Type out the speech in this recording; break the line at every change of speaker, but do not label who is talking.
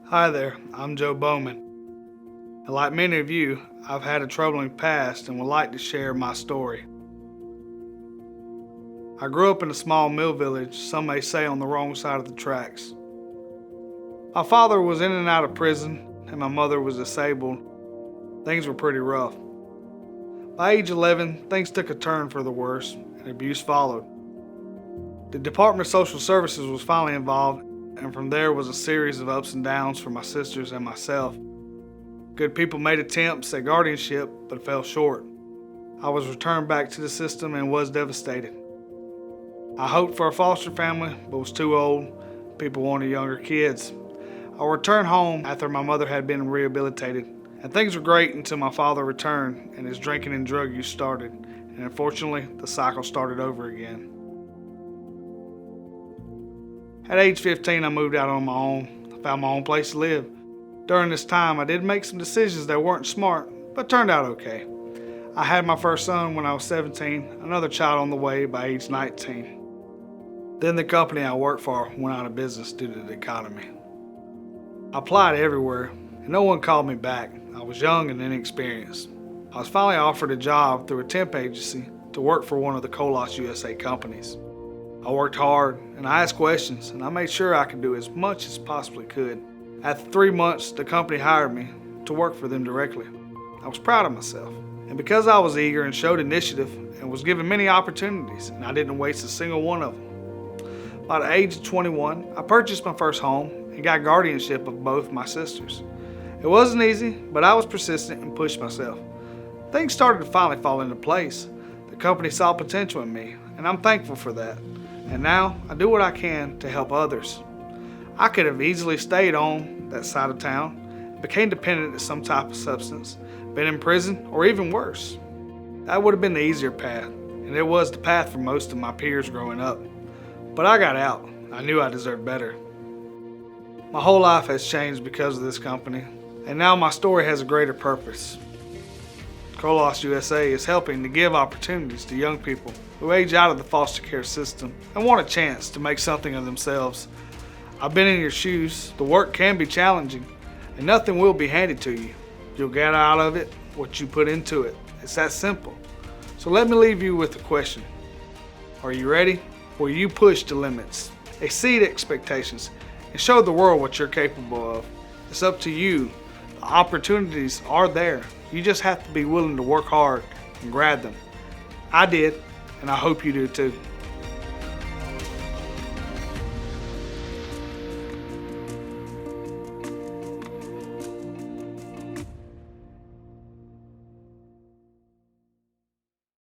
Hi there, I'm Joe Bowman. And like many of you, I've had a troubling past and would like to share my story. I grew up in a small mill village, some may say on the wrong side of the tracks. My father was in and out of prison, and my mother was disabled. Things were pretty rough. By age 11, things took a turn for the worse, and abuse followed. The Department of Social Services was finally involved, and from there was a series of ups and downs for my sisters and myself. Good people made attempts at guardianship, but fell short. I was returned back to the system and was devastated. I hoped for a foster family, but was too old. People wanted younger kids. I returned home after my mother had been rehabilitated, and things were great until my father returned and his drinking and drug use started, and unfortunately, the cycle started over again. At age 15, I moved out on my own. I found my own place to live. During this time, I did make some decisions that weren't smart, but turned out okay. I had my first son when I was 17, another child on the way by age 19. Then the company I worked for went out of business due to the economy. I applied everywhere, and no one called me back. I was young and inexperienced. I was finally offered a job through a temp agency to work for one of the Colos USA companies. I worked hard, and I asked questions, and I made sure I could do as much as possibly could. After 3 months, the company hired me to work for them directly. I was proud of myself, and because I was eager and showed initiative and was given many opportunities, and I didn't waste a single one of them. By the age of 21, I purchased my first home and got guardianship of both my sisters. It wasn't easy, but I was persistent and pushed myself. Things started to finally fall into place. The company saw potential in me, and I'm thankful for that. And now I do what I can to help others. I could have easily stayed on that side of town, became dependent of some type of substance, been in prison, or even worse. That would have been the easier path, and it was the path for most of my peers growing up. But I got out. I knew I deserved better. My whole life has changed because of this company, and now my story has a greater purpose. Colos USA is helping to give opportunities to young people who age out of the foster care system and want a chance to make something of themselves. I've been in your shoes. The work can be challenging, and nothing will be handed to you. You'll get out of it what you put into it. It's that simple. So let me leave you with a question. Are you ready? Will you push the limits, exceed expectations, and show the world what you're capable of? It's up to you. The opportunities are there. You just have to be willing to work hard and grab them. I did, and I hope you do too.